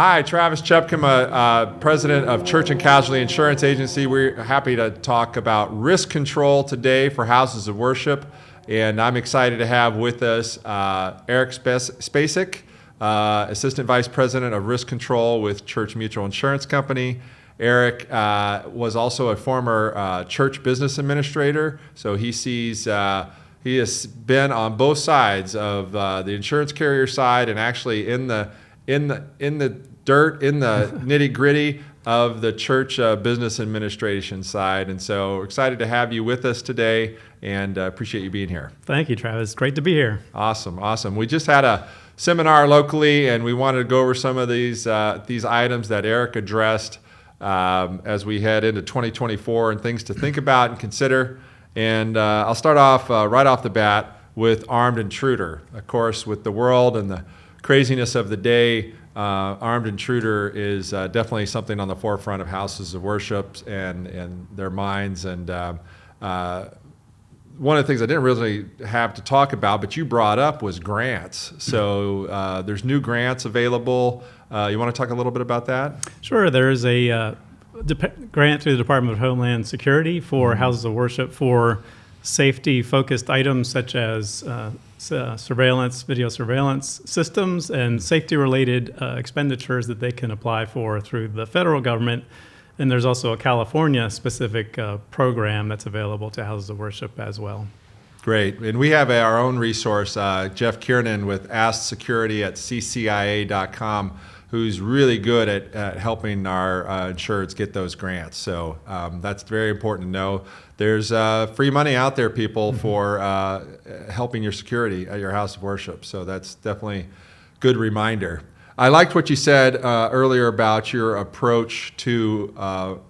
Hi, Travis Tjepkema, President of Church Casualty Insurance Agency. We're happy to talk about risk control today for houses of worship. And I'm excited to have with us Eric Spacek, Assistant Vice President of Risk Control with Church Mutual Insurance Company. Eric was also a former church business administrator, so he has been on both sides of the insurance carrier side and actually in the dirt, in the nitty gritty of the church business administration side. And so excited to have you with us today and appreciate you being here. Thank you, Travis. Great to be here. Awesome. We just had a seminar locally and we wanted to go over some of these items that Eric addressed as we head into 2024 and things to think about and consider. And I'll start off right off the bat with armed intruder. Of course, with the world and the craziness of the day, armed intruder is definitely something on the forefront of houses of worship and their minds. And one of the things I didn't really have to talk about, but you brought up, was grants. So there's new grants available. You want to talk a little bit about that? Sure. There's a grant through the Department of Homeland Security for houses of worship for safety-focused items such as surveillance, video surveillance systems, and safety-related expenditures that they can apply for through the federal government. And there's also a California-specific program that's available to houses of worship as well. Great. And we have our own resource, Jeff Kiernan with Ask Security at ccia.com, who's really good at helping our insureds get those grants. So that's very important to know. There's free money out there, people, for helping your security at your house of worship. So that's definitely a good reminder. I liked what you said earlier about your approach to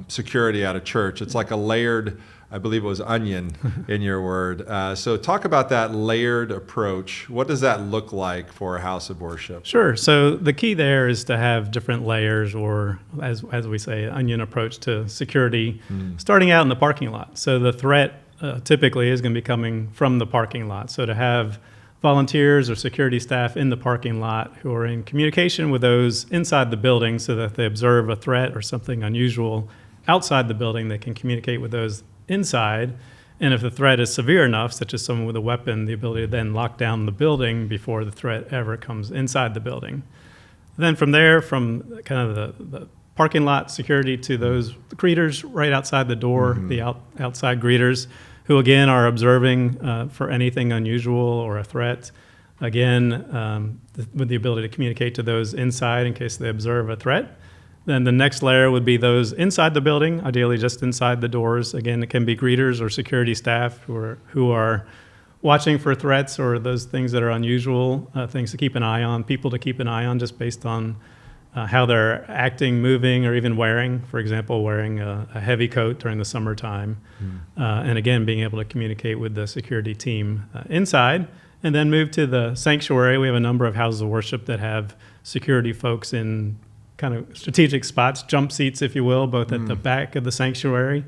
security at a church. It's like a layered, I believe it was onion in your word. So talk about that layered approach. What does that look like for a house of worship? Sure. So the key there is to have different layers, or as we say, onion approach to security, starting out in the parking lot. So the threat typically is going to be coming from the parking lot. So to have volunteers or security staff in the parking lot who are in communication with those inside the building so that if they observe a threat or something unusual outside the building, they can communicate with those inside. And if the threat is severe enough, such as someone with a weapon, the ability to then lock down the building before the threat ever comes inside the building. Then from there, from kind of the parking lot security to those greeters right outside the door, the outside greeters, who again are observing for anything unusual or a threat. Again, with the ability to communicate to those inside in case they observe a threat. Then the next layer would be those inside the building, ideally just inside the doors. Again, it can be greeters or security staff who are watching for threats or those things that are unusual, things to keep an eye on, people to keep an eye on just based on how they're acting, moving, or even wearing. For example, wearing a heavy coat during the summertime. And again, being able to communicate with the security team inside. And then move to the sanctuary. We have a number of houses of worship that have security folks in kind of strategic spots, jump seats, if you will, both at the back of the sanctuary,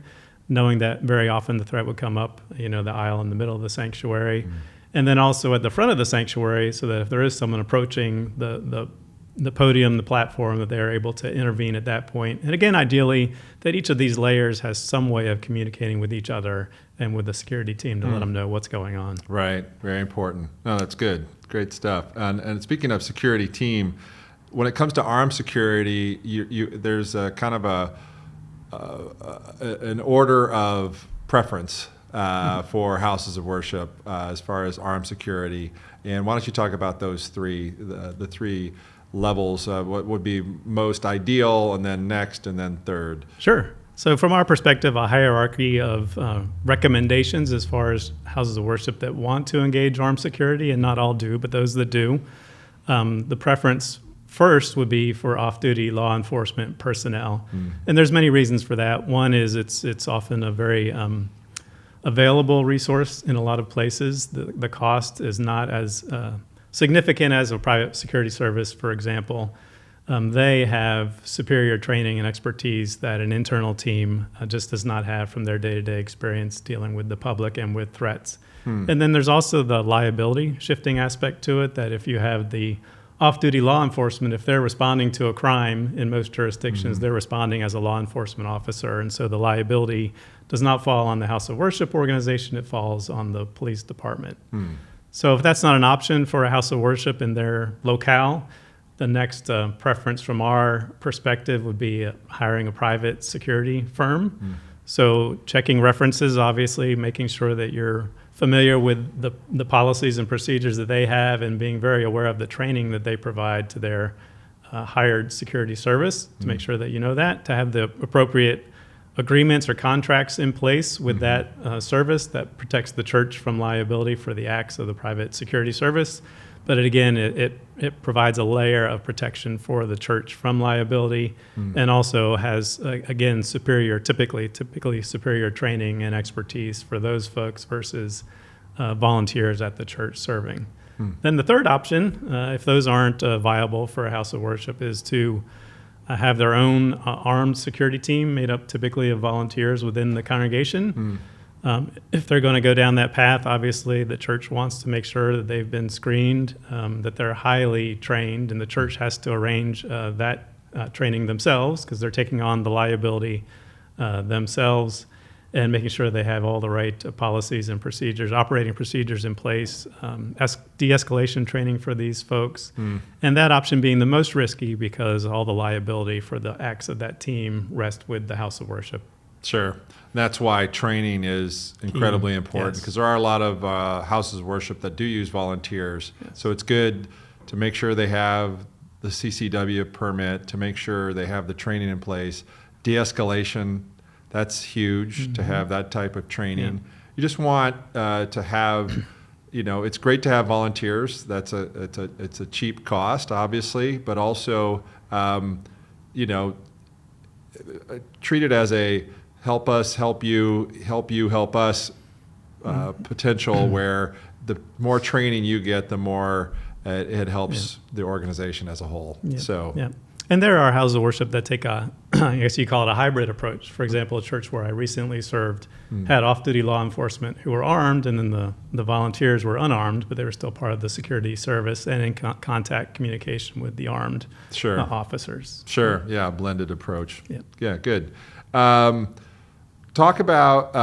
knowing that very often the threat would come up, the aisle in the middle of the sanctuary. And then also at the front of the sanctuary, so that if there is someone approaching the podium, the platform, that they're able to intervene at that point. And again, ideally, that each of these layers has some way of communicating with each other and with the security team to let them know what's going on. Right, very important. No, that's good. Great stuff. And speaking of security team, when it comes to armed security, there's a kind of an order of preference for houses of worship as far as armed security. And why don't you talk about those three, the three levels, what would be most ideal, and then next, and then third? Sure. So from our perspective, a hierarchy of recommendations as far as houses of worship that want to engage armed security, and not all do, but those that do. The preference first would be for off-duty law enforcement personnel. And there's many reasons for that. One is it's often a very available resource in a lot of places. The cost is not as significant as a private security service, for example. They have superior training and expertise that an internal team just does not have from their day-to-day experience dealing with the public and with threats. And then there's also the liability shifting aspect to it, that if you have the off-duty law enforcement, if they're responding to a crime in most jurisdictions, they're responding as a law enforcement officer. And so the liability does not fall on the House of Worship organization, it falls on the police department. So if that's not an option for a House of Worship in their locale, the next preference from our perspective would be hiring a private security firm. So checking references, obviously, making sure that you're familiar with the policies and procedures that they have, and being very aware of the training that they provide to their hired security service to make sure that you know that, to have the appropriate agreements or contracts in place with that service that protects the church from liability for the acts of the private security service. But it provides a layer of protection for the church from liability, and also has, again, typically superior training and expertise for those folks versus volunteers at the church serving. Then the third option, if those aren't viable for a house of worship, is to have their own armed security team made up typically of volunteers within the congregation. If they're going to go down that path, obviously the church wants to make sure that they've been screened, that they're highly trained, and the church has to arrange that training themselves because they're taking on the liability themselves, and making sure they have all the right policies and procedures, operating procedures in place, de-escalation training for these folks, and that option being the most risky because all the liability for the acts of that team rest with the house of worship. Sure. That's why training is incredibly important, because there are a lot of houses of worship that do use volunteers. So it's good to make sure they have the CCW permit, to make sure they have the training in place. De-escalation, that's huge to have that type of training. You just want to have, it's great to have volunteers. It's a cheap cost, obviously, but also, treat it as a help us, help you, help us potential, where the more training you get, the more it helps the organization as a whole. And there are houses of worship that take I guess you call it a hybrid approach. For example, a church where I recently served had off-duty law enforcement who were armed, and then the volunteers were unarmed, but they were still part of the security service and in contact communication with the armed officers. Sure, blended approach. Yeah, good. Talk about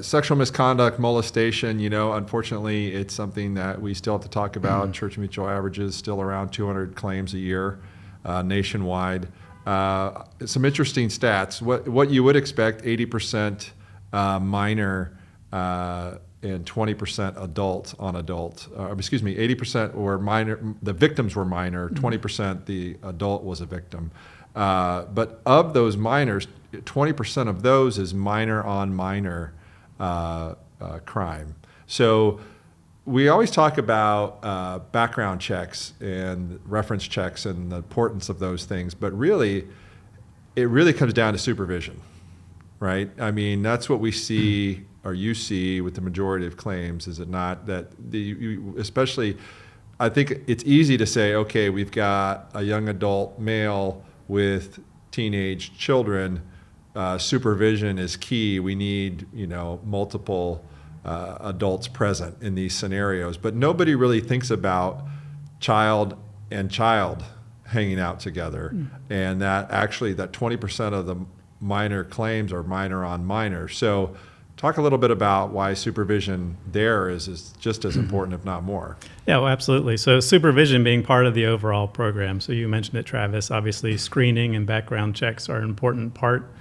sexual misconduct, molestation. Unfortunately, it's something that we still have to talk about. Church Mutual averages still around 200 claims a year nationwide. Some interesting stats. What you would expect: 80% minor and 20% adult on adult. 80% were minor. The victims were minor. 20% the adult was a victim. But of those minors, 20% of those is minor on minor crime. So we always talk about background checks and reference checks and the importance of those things, but really, it really comes down to supervision, right? I mean, that's what we see, or you see, with the majority of claims, is it not? That especially, I think it's easy to say, okay, we've got a young adult male with teenage children. Supervision is key. We need, multiple adults present in these scenarios, but nobody really thinks about child and child hanging out together, and that 20% of the minor claims are minor on minor. So talk a little bit about why supervision there is just as important, if not more. Yeah, well, absolutely. So supervision being part of the overall program. So you mentioned it, Travis. Obviously, screening and background checks are an important part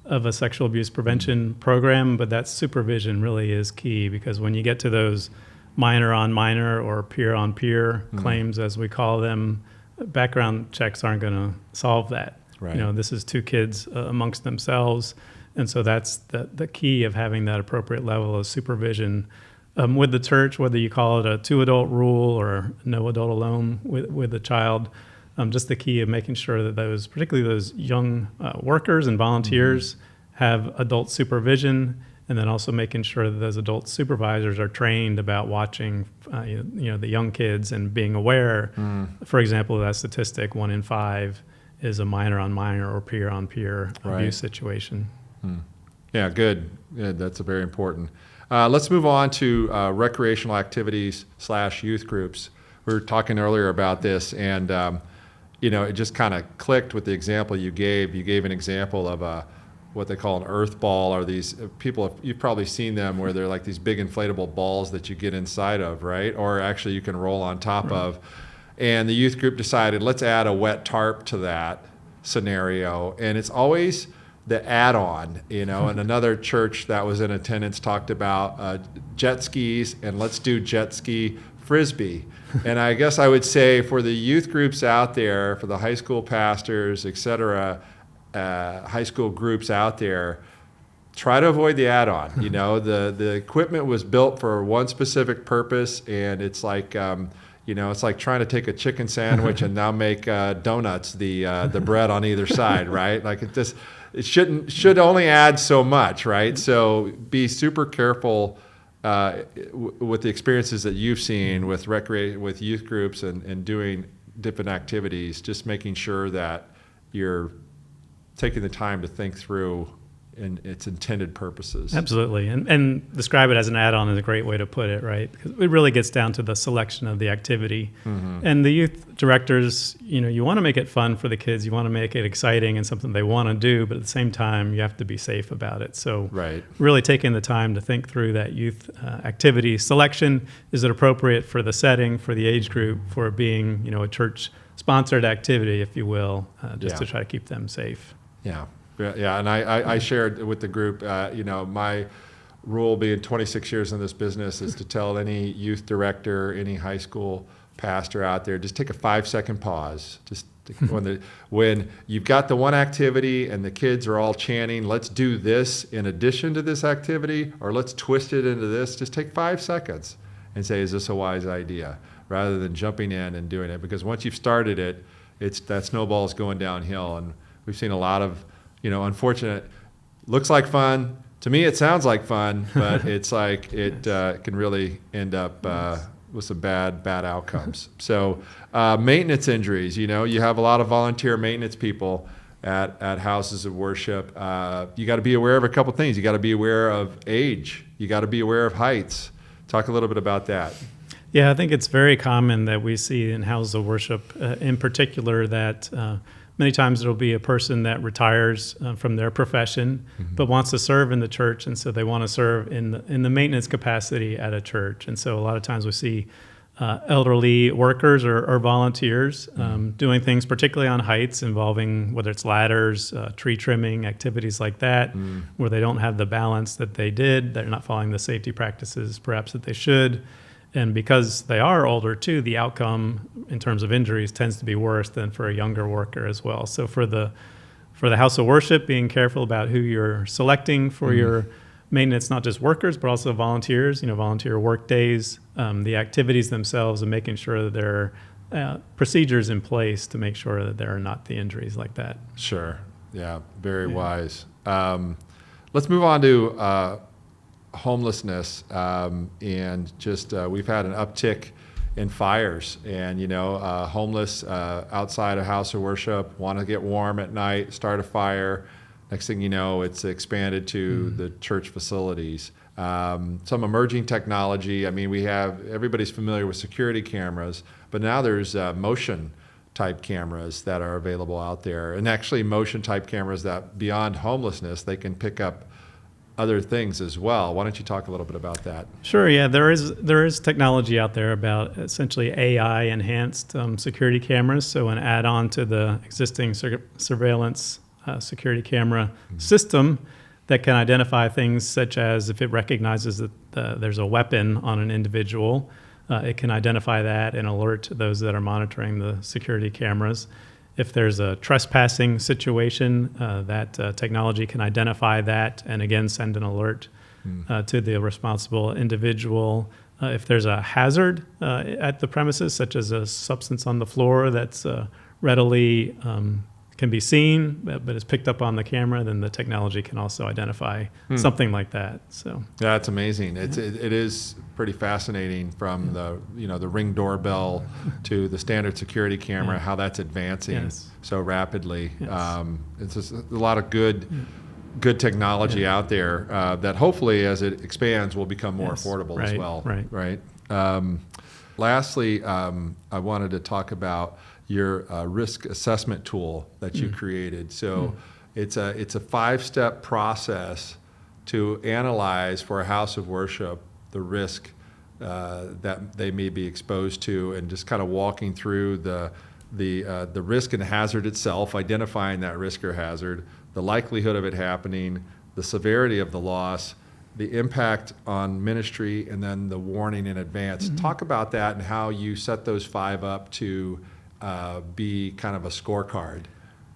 of a sexual abuse prevention program, but that supervision really is key, because when you get to those minor on minor or peer on peer claims, as we call them, background checks aren't going to solve that. Right. This is two kids amongst themselves. And so that's the key of having that appropriate level of supervision with the church, whether you call it a 2-adult rule or no adult alone with a child. Just the key of making sure that particularly those young workers and volunteers have adult supervision, and then also making sure that those adult supervisors are trained about watching the young kids and being aware, for example, that statistic 1 in 5 is a minor on minor or peer on peer abuse situation. Yeah, good. That's very important. Let's move on to recreational activities / youth groups. we were talking earlier about this, and it just kind of clicked with the example you gave. You gave an example of what they call an earth ball, or these people, you've probably seen them where they're like these big inflatable balls that you get inside of, right? Or actually you can roll on top of. And the youth group decided, let's add a wet tarp to that scenario. And it's always the add-on, and another church that was in attendance talked about jet skis, and let's do jet ski frisbee. And I guess I would say for the youth groups out there, for the high school pastors, et cetera, high school groups out there, try to avoid the add-on. The equipment was built for one specific purpose, and it's like it's like trying to take a chicken sandwich and now make donuts, the bread on either side, right? Like it should only add so much, right? So be super careful with the experiences that you've seen with with youth groups and doing different activities. Just making sure that you're taking the time to think through in its intended purposes. Absolutely. And describe it as an add-on is a great way to put it, right? Because it really gets down to the selection of the activity. And the youth directors, you want to make it fun for the kids. You want to make it exciting and something they want to do, but at the same time, you have to be safe about it. So really taking the time to think through that youth activity selection. Is it appropriate for the setting, for the age group, for it being, a church-sponsored activity, if you will, just to try to keep them safe. Yeah, and I shared with the group, my rule being 26 years in this business is to tell any youth director, any high school pastor out there, just take a 5-second pause. Just when you've got the one activity and the kids are all chanting, let's do this in addition to this activity, or let's twist it into this, just take 5 seconds and say, is this a wise idea? Rather than jumping in and doing it. Because once you've started it, that snowball's going downhill. And we've seen a lot of unfortunate, looks like fun. To me, it sounds like fun, but it's like it can really end up with some bad outcomes. So maintenance injuries, you have a lot of volunteer maintenance people at houses of worship. You got to be aware of a couple things. You got to be aware of age. You got to be aware of heights. Talk a little bit about that. Yeah, I think it's very common that we see in houses of worship in particular that many times there'll be a person that retires from their profession, but wants to serve in the church, and so they want to serve in the maintenance capacity at a church. And so a lot of times we see elderly workers or volunteers doing things, particularly on heights, involving whether it's ladders, tree trimming, activities like that, where they don't have the balance that they did. They're not following the safety practices perhaps that they should. And because they are older too, the outcome in terms of injuries tends to be worse than for a younger worker as well. So for the house of worship, being careful about who you're selecting for your maintenance, not just workers, but also volunteers, volunteer work days, the activities themselves, and making sure that there are procedures in place to make sure that there are not the injuries like that. Sure. Yeah, very wise. Let's move on to homelessness, and just we've had an uptick in fires, and homeless outside a house of worship want to get warm at night, start a fire. Next thing you know, it's expanded to the church facilities. Some emerging technology. I mean, everybody's familiar with security cameras, but now there's motion type cameras that are available out there, and actually motion type cameras that beyond homelessness, they can pick up other things as well. Why don't you talk a little bit about that? Sure. Yeah, there is technology out there about essentially AI enhanced security cameras. So an add-on to the existing surveillance security camera system that can identify things such as if it recognizes that there's a weapon on an individual, it can identify that and alert those that are monitoring the security cameras. If there's a trespassing situation, that technology can identify that and again send an alert to the responsible individual. If there's a hazard at the premises, such as a substance on the floor that's readily can be seen, but is picked up on the camera, then the technology can also identify something like that. So that's amazing. It is pretty fascinating from the Ring doorbell to the standard security camera, how that's advancing so rapidly. It's just a lot of good technology out there that hopefully, as it expands, will become more affordable as well. Right. Lastly, I wanted to talk about your risk assessment tool that you created. So it's a 5-step process to analyze for a house of worship the risk that they may be exposed to, and just kind of walking through the risk and hazard itself, identifying that risk or hazard, the likelihood of it happening, the severity of the loss, the impact on ministry, and then the warning in advance. Talk about that and how you set those 5 up to be kind of a scorecard.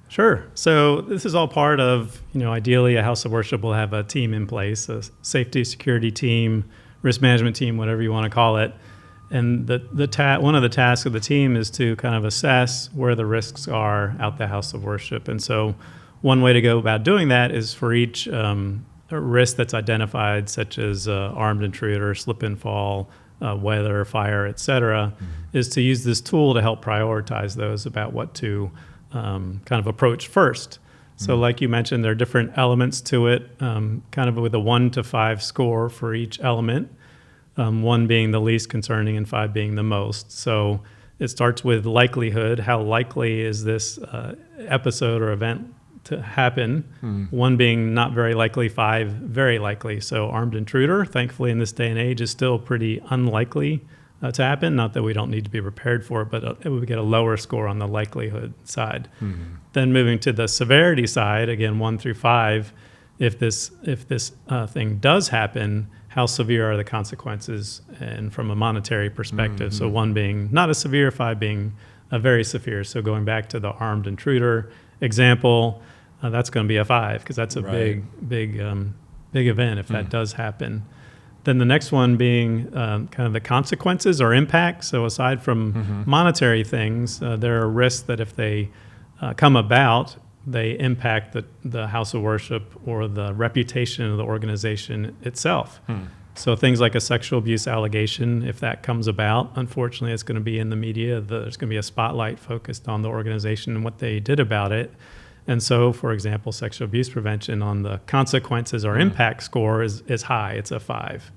Sure. So this is all part of, ideally a house of worship will have a team in place, a safety, security team, risk management team, whatever you want to call it. And one of the tasks of the team is to kind of assess where the risks are out the house of worship. And so one way to go about doing that is for each risk that's identified, such as armed intruder, slip and fall, weather, fire, et cetera, is to use this tool to help prioritize those about what to kind of approach first. So like you mentioned, there are different elements to it, kind of with a 1 to 5 score for each element, 1 being the least concerning and 5 being the most. So it starts with likelihood. How likely is this episode or event to happen? 1 being not very likely, 5 very likely. So armed intruder, thankfully in this day and age, is still pretty unlikely to happen. Not that we don't need to be prepared for it, but it would get a lower score on the likelihood side. Then moving to the severity side, again 1 through 5, if this thing does happen, how severe are the consequences, and from a monetary perspective. So 1 being not as severe, 5 being very severe. So going back to the armed intruder example, that's going to be a 5 because that's a big event if that does happen. Then the next one being kind of the consequences or impact. So aside from monetary things, there are risks that if they come about, they impact the house of worship or the reputation of the organization itself. So things like a sexual abuse allegation, if that comes about, unfortunately, it's going to be in the media. There's going to be a spotlight focused on the organization and what they did about it. And so, for example, sexual abuse prevention on the consequences or impact score is high. It's a 5.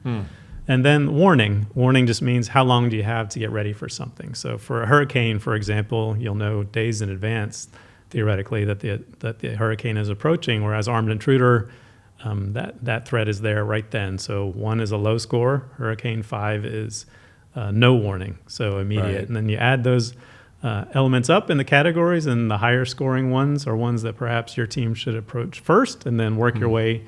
And then warning. Warning just means how long do you have to get ready for something. So for a hurricane, for example, you'll know days in advance, theoretically, that the hurricane is approaching, whereas armed intruder, that threat is there right then. So 1 is a low score, hurricane, 5 is no warning, so immediate. Right. And then you add those elements up in the categories, and the higher scoring ones are ones that perhaps your team should approach first, and then work your way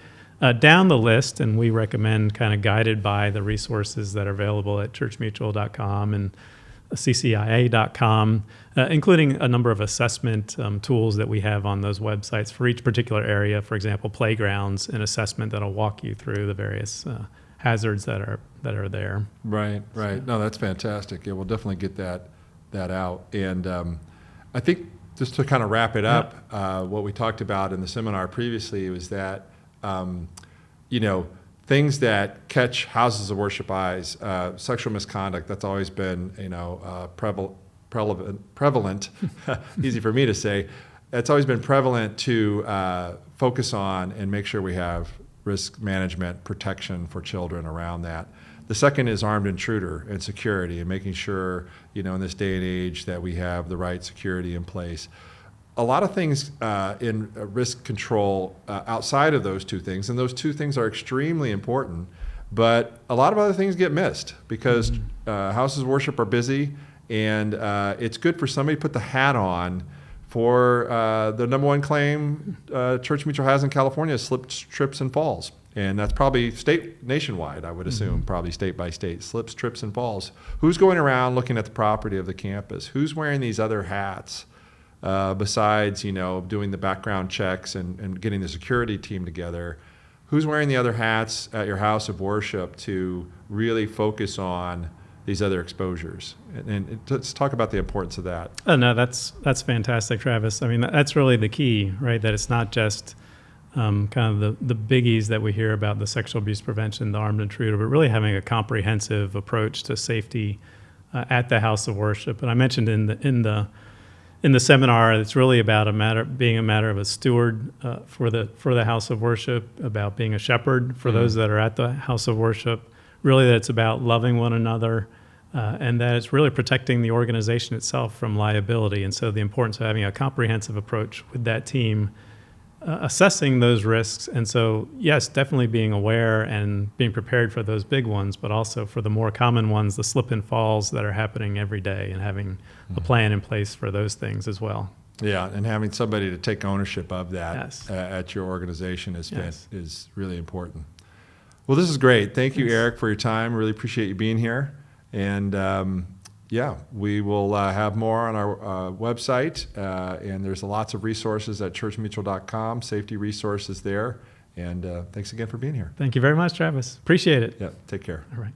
down the list. And we recommend, kind of guided by the resources that are available at churchmutual.com and ccia.com, including a number of assessment tools that we have on those websites for each particular area. For example, playgrounds, an assessment that'll walk you through the various hazards that are there. Right. No, that's fantastic. Yeah, we'll definitely get that out. And I think just to kind of wrap it up, what we talked about in the seminar previously was that, things that catch houses of worship eyes, sexual misconduct, that's always been, prevalent, easy for me to say. It's always been prevalent to focus on and make sure we have risk management protection for children around that. The second is armed intruder and security, and making sure, in this day and age that we have the right security in place. A lot of things in risk control outside of those 2 things, and those 2 things are extremely important, but a lot of other things get missed because houses of worship are busy, and it's good for somebody to put the hat on for the number 1 claim Church Mutual has in California is slips, trips, and falls. And that's probably nationwide, I would assume, probably state by state, slips, trips, and falls. Who's going around looking at the property of the campus? Who's wearing these other hats besides, doing the background checks and getting the security team together? Who's wearing the other hats at your house of worship to really focus on these other exposures? And let's talk about the importance of that. Oh, no, that's fantastic, Travis. I mean, that's really the key, right? That it's not just kind of the biggies that we hear about, the sexual abuse prevention, the armed intruder, but really having a comprehensive approach to safety at the house of worship. And I mentioned in the seminar, it's really about being a matter of a steward for the house of worship, about being a shepherd for those that are at the house of worship. Really, that it's about loving one another, and that it's really protecting the organization itself from liability. And so the importance of having a comprehensive approach with that team, assessing those risks. And so, yes, definitely being aware and being prepared for those big ones, but also for the more common ones, the slip and falls that are happening every day, and having a plan in place for those things as well. Yeah, and having somebody to take ownership of that Yes. At your organization is Yes. is really important. Well, this is great. Thank you, Thanks. Eric, for your time. Really appreciate you being here. And yeah, we will have more on our website, and there's lots of resources at churchmutual.com, safety resources there. And thanks again for being here. Thank you very much, Travis. Appreciate it. Yeah, take care. All right.